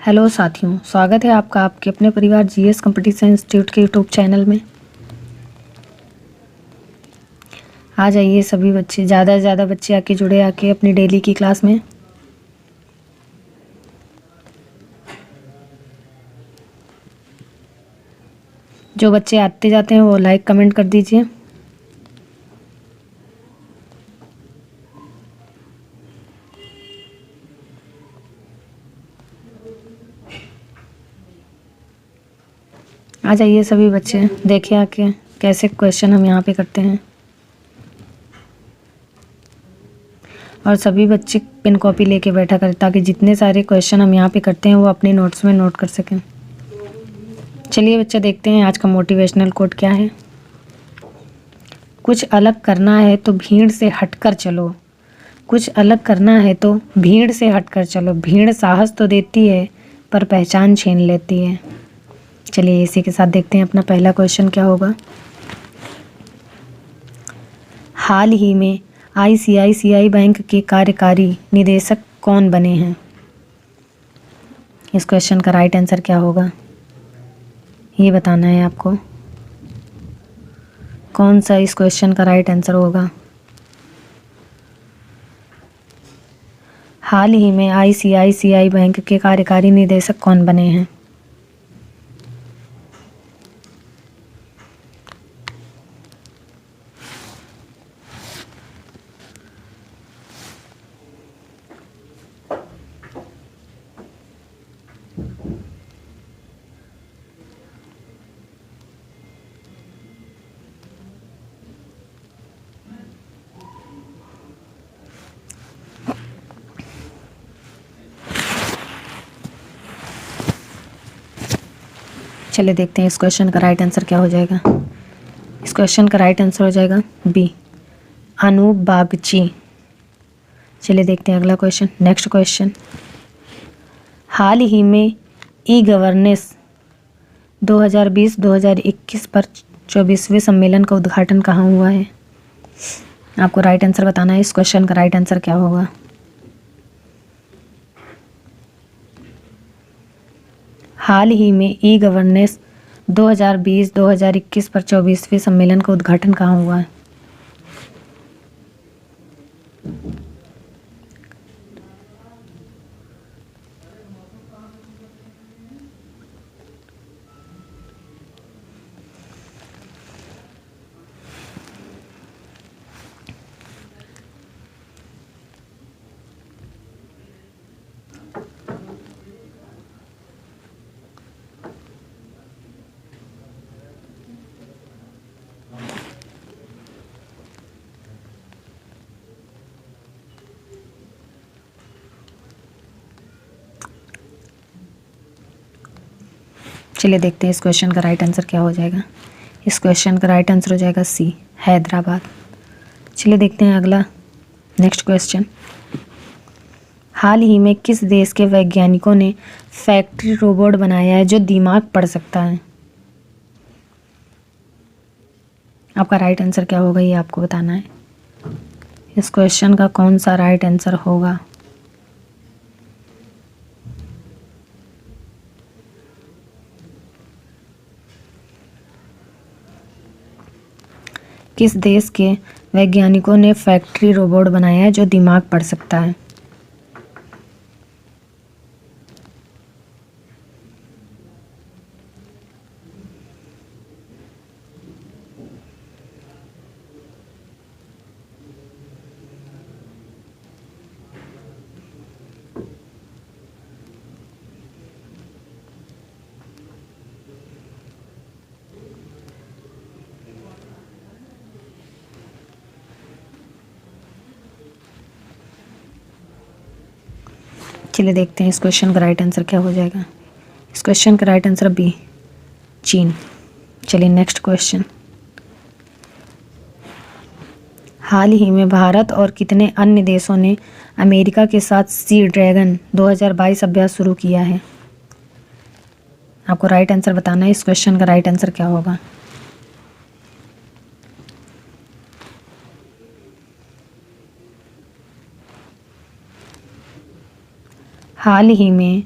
Hello साथियों, स्वागत है आपका आपके अपने परिवार जीएस कंपटीशन इंस्टीट्यूट के यूट्यूब चैनल में। आ जाइए सभी बच्चे, ज़्यादा से ज़्यादा बच्चे आके जुड़े आके अपनी डेली की क्लास में। जो बच्चे आते जाते हैं वो लाइक कमेंट कर दीजिए। आ जाइए सभी बच्चे, देखिए आके कैसे क्वेश्चन हम यहाँ पे करते हैं। और सभी बच्चे पेन कॉपी लेके बैठा करें ताकि जितने सारे क्वेश्चन हम यहाँ पे करते हैं वो अपने नोट्स में नोट कर सकें। चलिए बच्चे, देखते हैं आज का मोटिवेशनल कोट क्या है। कुछ अलग करना है तो भीड़ से हटकर चलो। कुछ अलग करना है तो भीड़ से हटकर चलो। भीड़ साहस तो देती है पर पहचान छीन लेती है। चलिए इसी के साथ देखते हैं अपना पहला क्वेश्चन क्या होगा। हाल ही में आईसीआईसीआई बैंक के कार्यकारी निदेशक कौन बने हैं? इस क्वेश्चन का राइट आंसर क्या होगा ये बताना है आपको। कौन सा इस क्वेश्चन का राइट आंसर होगा? हाल ही में आईसीआईसीआई बैंक के कार्यकारी निदेशक कौन बने हैं? चलिए देखते हैं इस क्वेश्चन का राइट आंसर क्या हो जाएगा। इस क्वेश्चन का राइट आंसर हो जाएगा बी, अनूप बागची। चलिए देखते हैं अगला क्वेश्चन। नेक्स्ट क्वेश्चन, हाल ही में ई गवर्नेंस 2020-2021 पर 24वें सम्मेलन का उद्घाटन कहाँ हुआ है? आपको राइट आंसर बताना है। इस क्वेश्चन का राइट आंसर क्या होगा? हाल ही में ई गवर्नेंस 2020-2021 पर 24वें सम्मेलन का उद्घाटन कहाँ हुआ है? चलिए देखते हैं इस क्वेश्चन का राइट आंसर क्या हो जाएगा। इस क्वेश्चन का राइट आंसर हो जाएगा सी, हैदराबाद। चलिए देखते हैं अगला नेक्स्ट क्वेश्चन, हाल ही में किस देश के वैज्ञानिकों ने फैक्ट्री रोबोट बनाया है जो दिमाग पढ़ सकता है? आपका राइट आंसर क्या होगा ये आपको बताना है। इस क्वेश्चन का कौन सा राइट आंसर होगा? किस देश के वैज्ञानिकों ने फैक्ट्री रोबोट बनाया है जो दिमाग पढ़ सकता है? चलिए देखते हैं इस क्वेश्चन का राइट आंसर क्या हो जाएगा। इस क्वेश्चन का राइट आंसर बी, चीन। चलिए नेक्स्ट क्वेश्चन, हाल ही में भारत और कितने अन्य देशों ने अमेरिका के साथ सी ड्रैगन 2022 अभ्यास शुरू किया है? आपको राइट आंसर बताना है। इस क्वेश्चन का राइट आंसर क्या होगा? हाल ही में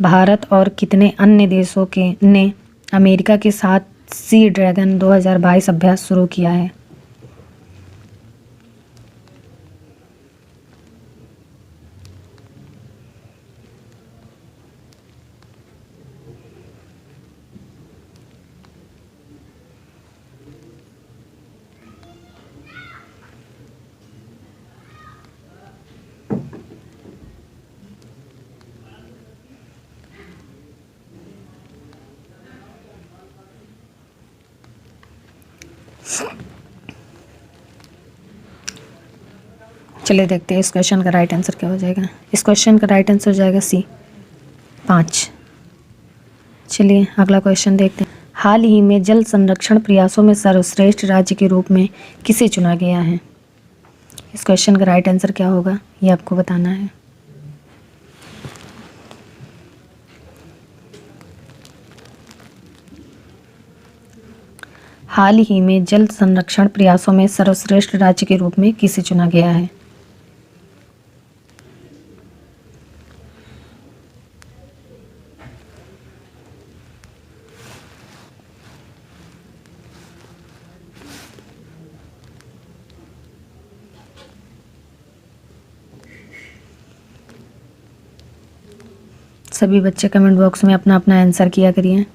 भारत और कितने अन्य देशों के ने अमेरिका के साथ सी ड्रैगन 2022 अभ्यास शुरू किया है? चलिए देखते हैं इस क्वेश्चन का राइट आंसर क्या हो जाएगा। इस क्वेश्चन का राइट आंसर हो जाएगा सी 5। चलिए अगला क्वेश्चन देखते हैं। हाल ही में जल संरक्षण प्रयासों में सर्वश्रेष्ठ राज्य के रूप में किसे चुना गया है? इस क्वेश्चन का राइट आंसर क्या होगा ये आपको बताना है। हाल ही में जल संरक्षण प्रयासों में सर्वश्रेष्ठ राज्य के रूप में किसे चुना गया है? सभी बच्चे कमेंट बॉक्स में अपना अपना आंसर किया करिए।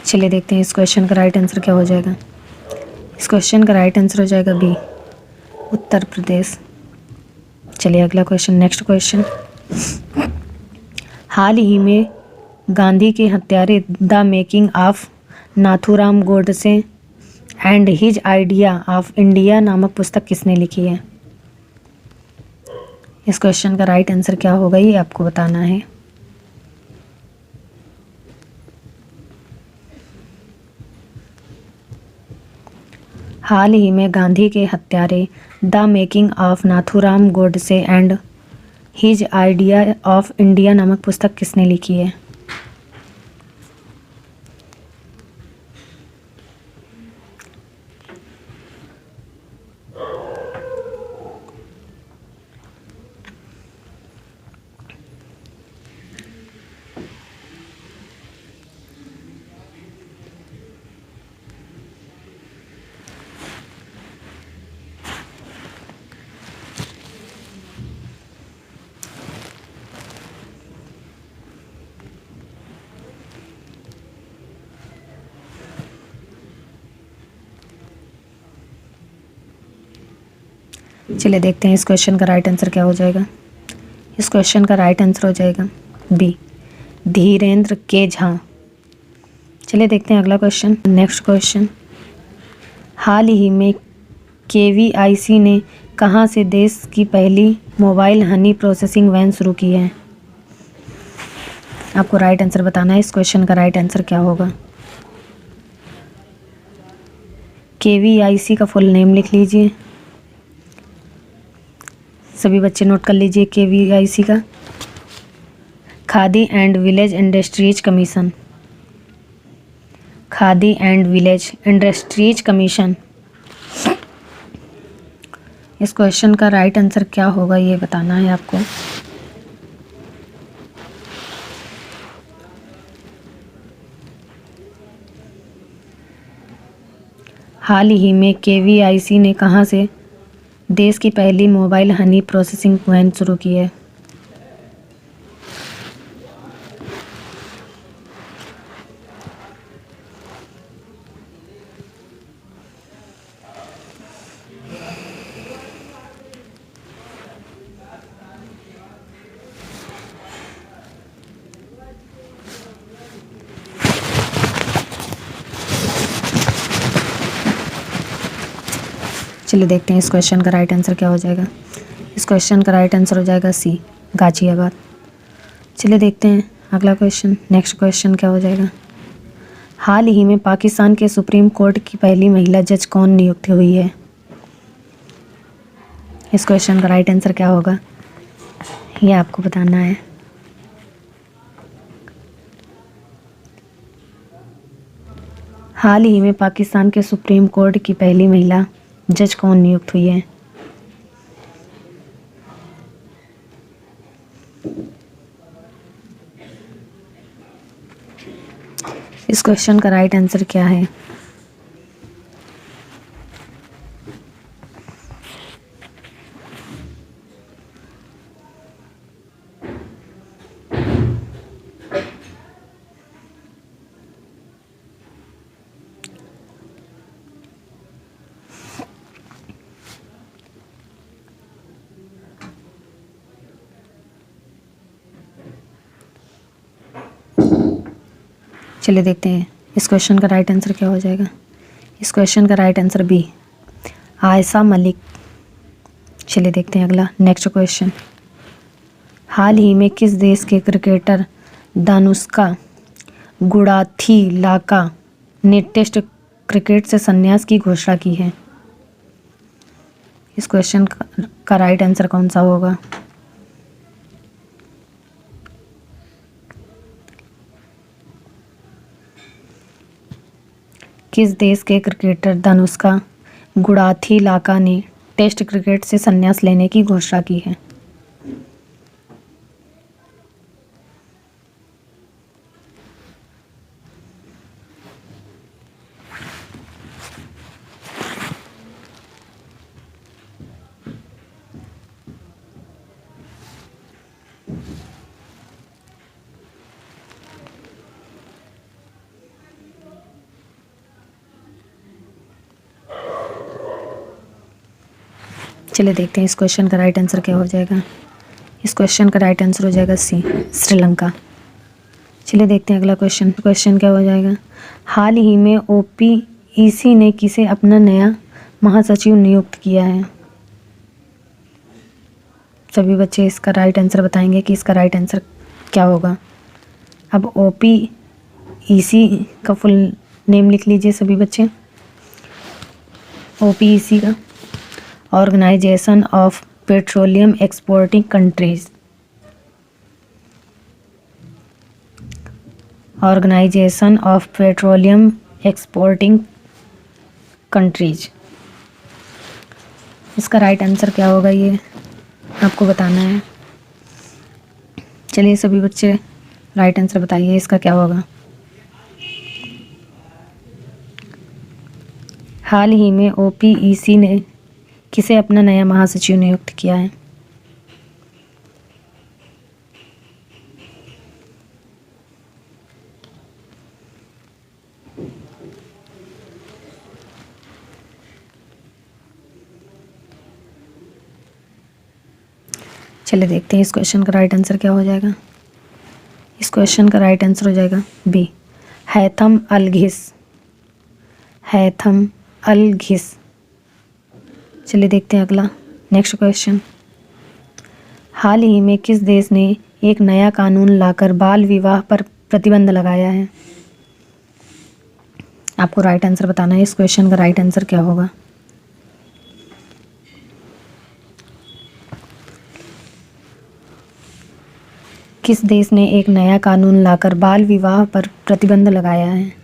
चलिए देखते हैं इस क्वेश्चन का राइट आंसर क्या हो जाएगा। इस क्वेश्चन का राइट आंसर हो जाएगा बी उत्तर प्रदेश। चलिए अगला क्वेश्चन, नेक्स्ट क्वेश्चन। हाल ही में गांधी के हत्यारे the making of Nathuram Godse and his idea of India नामक पुस्तक किसने लिखी है? इस क्वेश्चन का राइट आंसर क्या होगा ये आपको बताना है। हाल ही में गांधी के हत्यारे the making of Nathuram Godse and his idea of India नामक पुस्तक किसने लिखी है? चलिए देखते हैं इस क्वेश्चन का राइट आंसर क्या हो जाएगा। इस क्वेश्चन का राइट आंसर हो जाएगा बी धीरेन्द्र के झा। चलिए देखते हैं अगला क्वेश्चन, नेक्स्ट क्वेश्चन। हाल ही में KVIC ने कहाँ से देश की पहली मोबाइल हनी प्रोसेसिंग वैन शुरू की है? आपको राइट आंसर बताना है। इस क्वेश्चन का राइट आंसर क्या होगा? KVIC का फुल नेम लिख लीजिए। सभी बच्चे नोट कर लीजिए KVIC का। Khadi and village industries commission. Khadi and village industries commission. इस क्वेश्चन का राइट आंसर क्या होगा ये बताना है आपको। हाल ही में KVIC ने कहाँ से देश की पहली मोबाइल हनी प्रोसेसिंग वैन शुरू की है? चलिए देखते हैं इस क्वेश्चन का राइट आंसर क्या हो जाएगा। इस क्वेश्चन का राइट आंसर हो जाएगा सी गाजियाबाद। चलिए देखते हैं अगला क्वेश्चन, नेक्स्ट क्वेश्चन क्या हो जाएगा। हाल ही में पाकिस्तान के सुप्रीम कोर्ट की पहली महिला जज कौन नियुक्त हुई है? इस क्वेश्चन का राइट आंसर क्या होगा ये आपको बताना है। हाल ही में पाकिस्तान के सुप्रीम कोर्ट की पहली महिला जज कौन नियुक्त हुई है? इस क्वेश्चन का राइट आंसर क्या है? चलिए देखते हैं इस क्वेश्चन का राइट आंसर क्या हो जाएगा। इस क्वेश्चन का right answer B, Ayesha Malik. चलिए देखते हैं अगला नेक्स्ट क्वेश्चन। हाल ही में किस देश के क्रिकेटर दानुष्का गुणाथिलाका ने टेस्ट क्रिकेट से संन्यास की घोषणा की है? इस क्वेश्चन का राइट आंसर कौन सा होगा? किस देश के क्रिकेटर दानुष्का गुणाथिलाका ने टेस्ट क्रिकेट से संन्यास लेने की घोषणा की है? चलिए देखते हैं इस क्वेश्चन का राइट आंसर क्या हो जाएगा। इस क्वेश्चन का राइट आंसर हो जाएगा सी, श्रीलंका। चलिए देखते हैं अगला क्वेश्चन। क्वेश्चन क्या हो जाएगा। हाल ही में ओपीईसी ने किसे अपना नया महासचिव नियुक्त किया है? सभी बच्चे इसका राइट आंसर बताएंगे कि इसका राइट आंसर क्या होगा। अब ओपीईसी का फुल नेम लिख लीजिए सभी बच्चे। ओपीईसी का organisation of petroleum exporting countries. Organisation of petroleum exporting countries. इसका राइट आंसर क्या होगा ये आपको बताना है। चलिए सभी बच्चे राइट आंसर बताइए इसका क्या होगा। हाल ही में ओपीईसी ने किसे अपना नया महासचिव नियुक्त किया है? चलिए देखते हैं इस क्वेश्चन का राइट आंसर क्या हो जाएगा। इस क्वेश्चन का राइट आंसर हो जाएगा बी, हैथम अल-घिस। हैथम अल-घिस। चलिए देखते हैं अगला नेक्स्ट क्वेश्चन। हाल ही में किस देश ने एक नया कानून लाकर बाल विवाह पर प्रतिबंध लगाया है? आपको राइट आंसर बताना है। इस क्वेश्चन का राइट आंसर क्या होगा। किस देश ने एक नया कानून लाकर बाल विवाह पर प्रतिबंध लगाया है?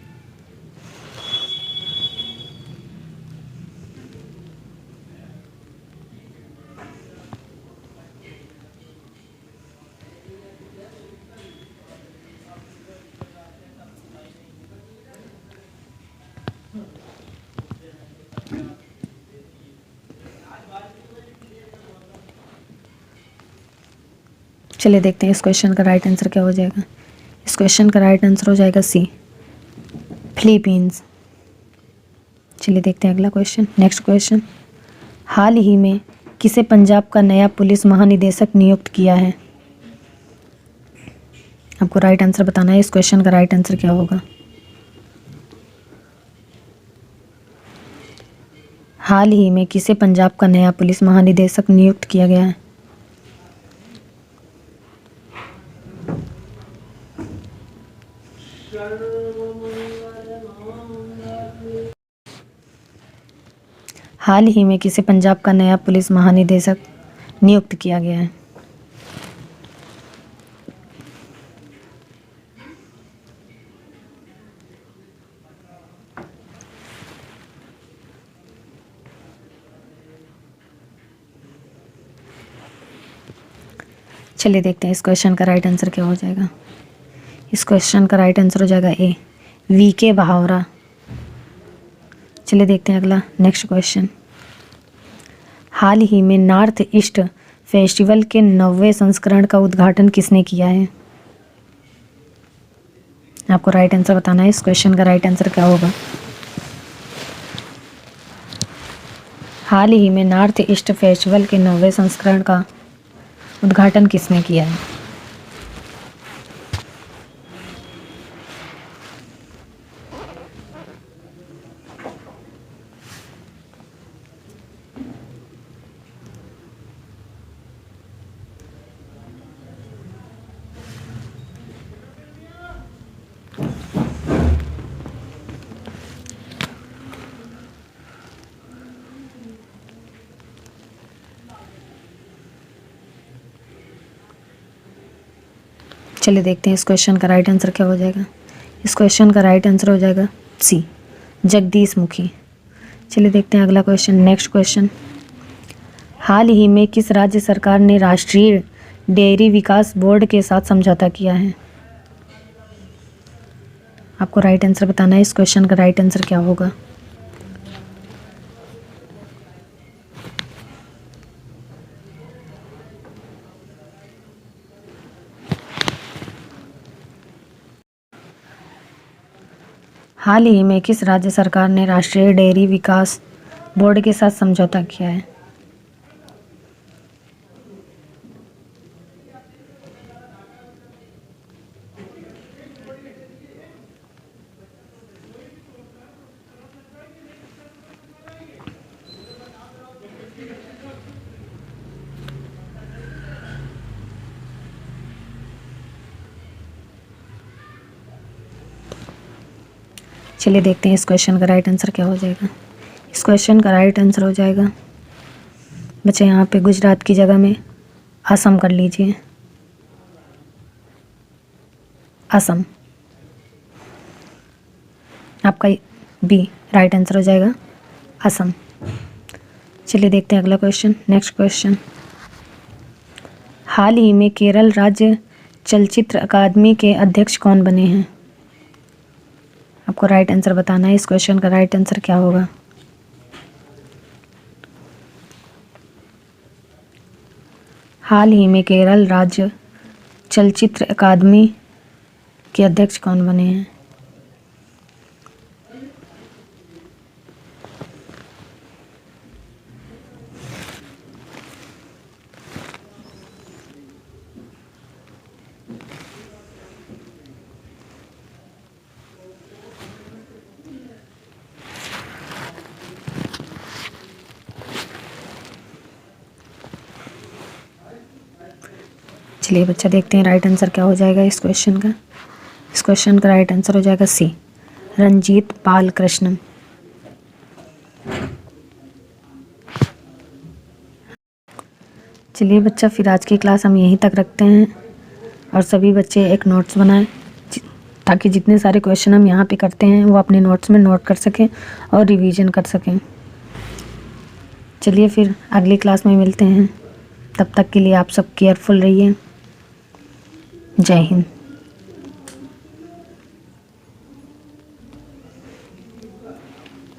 चलिए देखते हैं इस क्वेश्चन का राइट आंसर क्या हो जाएगा। इस क्वेश्चन का राइट आंसर हो जाएगा सी, फिलीपींस। चलिए देखते हैं अगला क्वेश्चन नेक्स्ट क्वेश्चन। हाल ही में किसे पंजाब का नया पुलिस महानिदेशक नियुक्त किया है? आपको राइट आंसर बताना है। इस क्वेश्चन का राइट आंसर क्या होगा। हाल ही में किसे पंजाब का नया पुलिस महानिदेशक नियुक्त किया गया है? हाल ही में किसे पंजाब का नया पुलिस महानिदेशक नियुक्त किया गया है? चलिए देखते हैं इस क्वेश्चन का राइट आंसर क्या हो जाएगा। इस क्वेश्चन का राइट आंसर हो जाएगा ए, वीके भावरा। चलिए देखते हैं अगला नेक्स्ट क्वेश्चन। हाल ही में नॉर्थ ईस्ट फेस्टिवल के 90वें संस्करण का उद्घाटन किसने किया है? आपको राइट आंसर बताना है। इस क्वेश्चन का राइट आंसर क्या होगा? हाल ही में नॉर्थ ईस्ट फेस्टिवल के 90वें संस्करण का उद्घाटन किसने किया है? चलिए देखते हैं इस क्वेश्चन का राइट आंसर क्या हो जाएगा। इस क्वेश्चन का राइट आंसर हो जाएगा सी, जगदीश मुखी। चलिए देखते हैं अगला क्वेश्चन, नेक्स्ट क्वेश्चन। हाल ही में किस राज्य सरकार ने राष्ट्रीय डेयरी विकास बोर्ड के साथ समझौता किया है? आपको राइट आंसर बताना है। इस क्वेश्चन का राइट आंसर क्या होगा? हाल ही में किस राज्य सरकार ने राष्ट्रीय डेयरी विकास बोर्ड के साथ समझौता किया है? चलिए देखते हैं इस क्वेश्चन का राइट आंसर क्या हो जाएगा। इस क्वेश्चन का राइट आंसर हो जाएगा बच्चे यहाँ पे गुजरात की जगह में असम कर लीजिए। असम आपका बी राइट आंसर हो जाएगा, असम। चलिए देखते हैं अगला क्वेश्चन, नेक्स्ट क्वेश्चन। हाल ही में केरल राज्य चलचित्र अकादमी के अध्यक्ष कौन बने हैं? आपको राइट आंसर बताना है। इस क्वेश्चन का राइट आंसर क्या होगा? हाल ही में केरल राज्य चलचित्र अकादमी के अध्यक्ष कौन बने हैं? चलिए बच्चा देखते हैं राइट आंसर क्या हो जाएगा इस क्वेश्चन का। इस क्वेश्चन का राइट आंसर हो जाएगा सी, रंजीत पाल कृष्णन। चलिए बच्चा फिर आज की क्लास हम यहीं तक रखते हैं और सभी बच्चे एक नोट्स बनाएं ताकि जितने सारे क्वेश्चन हम यहाँ पे करते हैं वो अपने नोट्स में नोट कर सकें और रिवीजन कर सकें। चलिए फिर अगली क्लास में मिलते हैं, तब तक के लिए आप सब केयरफुल रहिए। जय हिंद।